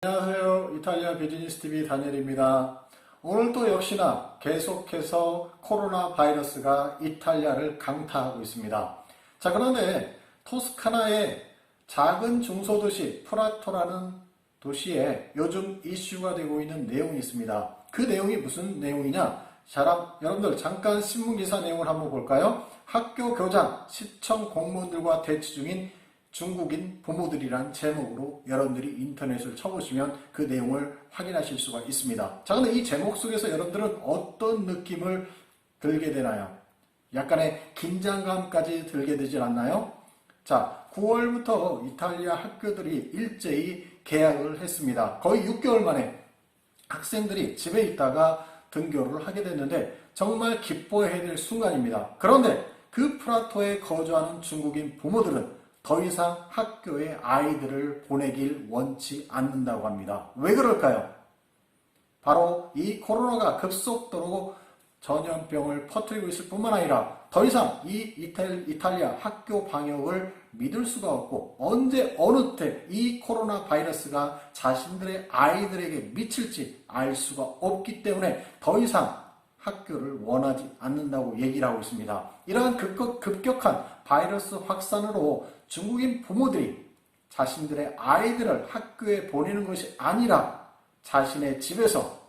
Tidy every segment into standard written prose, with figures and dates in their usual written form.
안녕하세요. 이탈리아 비즈니스TV 다니엘입니다. 오늘도 역시나 계속해서 코로나 바이러스가 이탈리아를 강타하고 있습니다. 자, 그런데 토스카나의 작은 중소도시 프라토라는 도시에 요즘 이슈가 되고 있는 내용이 있습니다. 그 내용이 무슨 내용이냐? 여러분들 잠깐 신문기사 내용을 한번 볼까요? 학교 교장, 시청 공무원들과 대치 중인 중국인 부모들이란 제목으로 여러분들이 인터넷을 쳐보시면 그 내용을 확인하실 수가 있습니다. 자, 근데 이 제목 속에서 여러분들은 어떤 느낌을 들게 되나요? 약간의 긴장감까지 들게 되질 않나요? 자, 9월부터 이탈리아 학교들이 일제히 개학을 했습니다. 거의 6개월 만에 학생들이 집에 있다가 등교를 하게 됐는데 정말 기뻐해야 될 순간입니다. 그런데 그 프라토에 거주하는 중국인 부모들은 더 이상 학교에 아이들을 보내길 원치 않는다고 합니다. 왜 그럴까요? 바로 이 코로나가 급속도로 전염병을 퍼뜨리고 있을 뿐만 아니라 더 이상 이 이탈리아 학교 방역을 믿을 수가 없고 언제 어느 때 이 코로나 바이러스가 자신들의 아이들에게 미칠지 알 수가 없기 때문에 더 이상 학교를 원하지 않는다고 얘기를 하고 있습니다. 이러한 급격한 바이러스 확산으로 중국인 부모들이 자신들의 아이들을 학교에 보내는 것이 아니라 자신의 집에서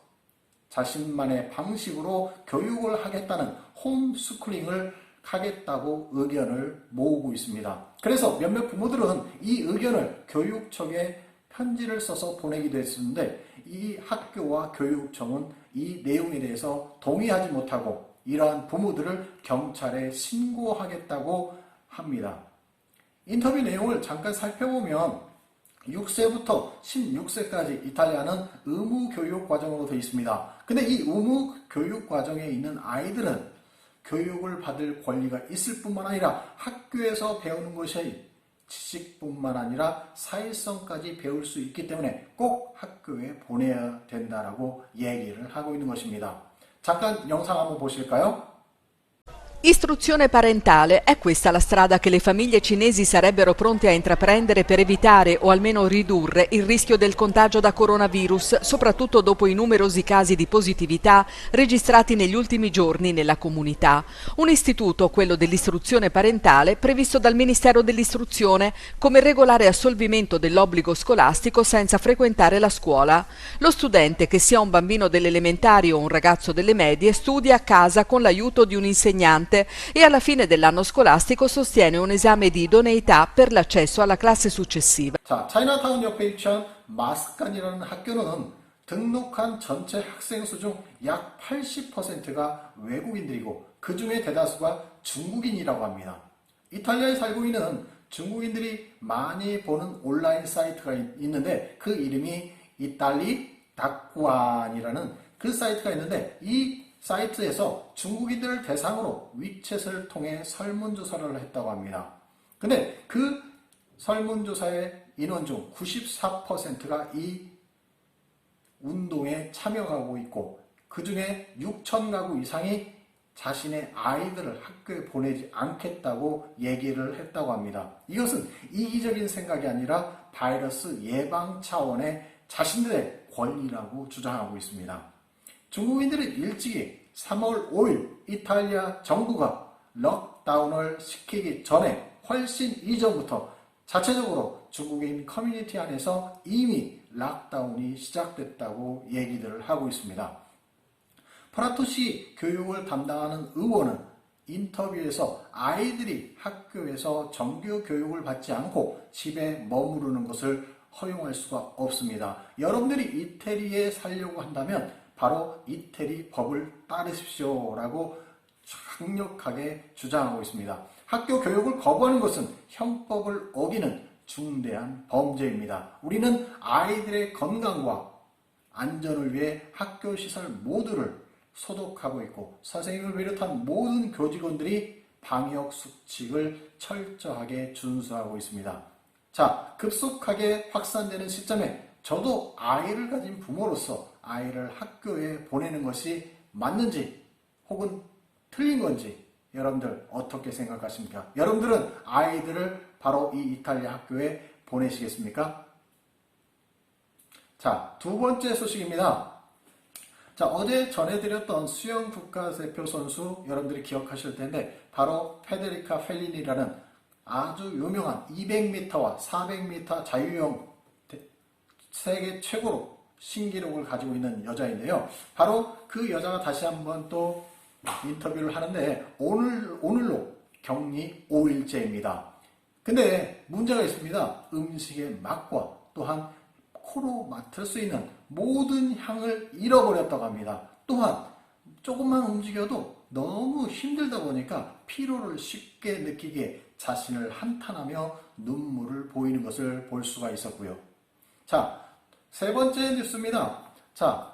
자신만의 방식으로 교육을 하겠다는 홈스쿨링을 하겠다고 의견을 모으고 있습니다. 그래서 몇몇 부모들은 이 의견을 교육청에 편지를 써서 보내기도 했었는데 이 학교와 교육청은 이 내용에 대해서 동의하지 못하고 이러한 부모들을 경찰에 신고하겠다고 합니다. 인터뷰 내용을 잠깐 살펴보면 6세부터 16세까지 이탈리아는 의무 교육 과정으로 되어 있습니다. 근데 이 의무 교육 과정에 있는 아이들은 교육을 받을 권리가 있을 뿐만 아니라 학교에서 배우는 것이 지식뿐만 아니라 사회성까지 배울 수 있기 때문에 꼭 학교에 보내야 된다라고 얘기를 하고 있는 것입니다. 잠깐 영상 한번 보실까요? Istruzione parentale, è questa la strada che le famiglie cinesi sarebbero pronte a intraprendere per evitare o almeno ridurre il rischio del contagio da coronavirus, soprattutto dopo i numerosi casi di positività registrati negli ultimi giorni nella comunità. Un istituto, quello dell'istruzione parentale, previsto dal Ministero dell'Istruzione come regolare assolvimento dell'obbligo scolastico senza frequentare la scuola. Lo studente, che sia un bambino delle elementari o un ragazzo delle medie, studia a casa con l'aiuto di un insegnante e alla fine dell'anno scolastico sostiene un esame di idoneità per l'accesso alla classe successiva. 자, 차이나타운 옆에 위치한 마스칸이라는 학교는 등록한 전체 학생 수 중 약 80%가 외국인들이고 그 중에 대다수가 중국인이라고 합니다. 이탈리아에 살고 있는 중국인들이 많이 보는 온라인 사이트가 있는데 그 이름이 이탈리 닥관이라는 그 사이트가 있는데 이 사이트에서 중국인들을 대상으로 위챗을 통해 설문조사를 했다고 합니다. 근데 그 설문조사의 인원 중 94%가 이 운동에 참여하고 있고 그 중에 6,000가구 이상이 자신의 아이들을 학교에 보내지 않겠다고 얘기를 했다고 합니다. 이것은 이기적인 생각이 아니라 바이러스 예방 차원의 자신들의 권리라고 주장하고 있습니다. 중국인들은 일찍이 3월 5일 이탈리아 정부가 록다운을 시키기 전에 훨씬 이전부터 자체적으로 중국인 커뮤니티 안에서 이미 록다운이 시작됐다고 얘기들을 하고 있습니다. 프라토시 교육을 담당하는 의원은 인터뷰에서 아이들이 학교에서 정규 교육을 받지 않고 집에 머무르는 것을 허용할 수가 없습니다. 여러분들이 이태리에 살려고 한다면 바로 이태리 법을 따르십시오 라고 강력하게 주장하고 있습니다. 학교 교육을 거부하는 것은 형법을 어기는 중대한 범죄입니다. 우리는 아이들의 건강과 안전을 위해 학교 시설 모두를 소독하고 있고 선생님을 비롯한 모든 교직원들이 방역 수칙을 철저하게 준수하고 있습니다. 자, 급속하게 확산되는 시점에 저도 아이를 가진 부모로서 아이를 학교에 보내는 것이 맞는지 혹은 틀린 건지 여러분들 어떻게 생각하십니까? 여러분들은 아이들을 바로 이 이탈리아 학교에 보내시겠습니까? 자, 두 번째 소식입니다. 자, 어제 전해드렸던 수영 국가대표 선수 여러분들이 기억하실 텐데 바로 페데리카 펠리니라는 아주 유명한 200m와 400m 자유형 세계 최고로 신기록을 가지고 있는 여자인데요. 바로 그 여자가 다시 한번 또 인터뷰를 하는데 오늘로 격리 5일째입니다. 근데 문제가 있습니다. 음식의 맛과 또한 코로 맡을 수 있는 모든 향을 잃어버렸다고 합니다. 또한 조금만 움직여도 너무 힘들다 보니까 피로를 쉽게 느끼게 자신을 한탄하며 눈물을 보이는 것을 볼 수가 있었고요. 자, 세 번째 뉴스입니다. 자,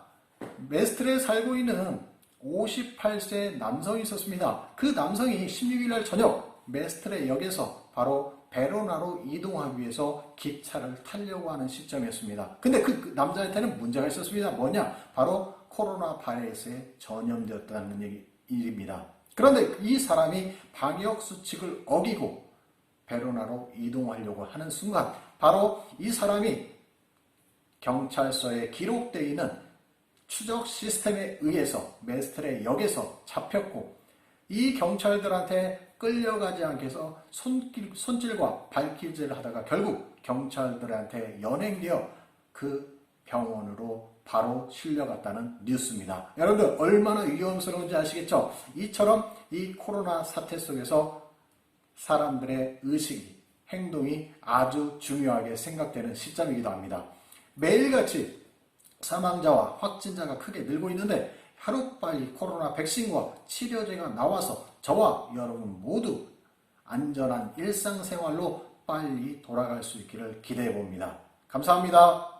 메스트레에 살고 있는 58세 남성이 있었습니다. 그 남성이 16일 날 저녁 메스트레 역에서 바로 베로나로 이동하기 위해서 기차를 타려고 하는 시점이었습니다. 근데 그 남자한테는 문제가 있었습니다. 뭐냐? 바로 코로나 바이러스에 전염되었다는 일입니다. 그런데 이 사람이 방역 수칙을 어기고 베로나로 이동하려고 하는 순간 바로 이 사람이 경찰서에 기록되어 있는 추적 시스템에 의해서 메스트레 역에서 잡혔고 이 경찰들한테 끌려가지 않게 해서 손질과 발길질을 하다가 결국 경찰들한테 연행되어 그 병원으로 바로 실려갔다는 뉴스입니다. 여러분들 얼마나 위험스러운지 아시겠죠? 이처럼 이 코로나 사태 속에서 사람들의 의식이, 행동이 아주 중요하게 생각되는 시점이기도 합니다. 매일같이 사망자와 확진자가 크게 늘고 있는데 하루빨리 코로나 백신과 치료제가 나와서 저와 여러분 모두 안전한 일상생활로 빨리 돌아갈 수 있기를 기대해 봅니다. 감사합니다.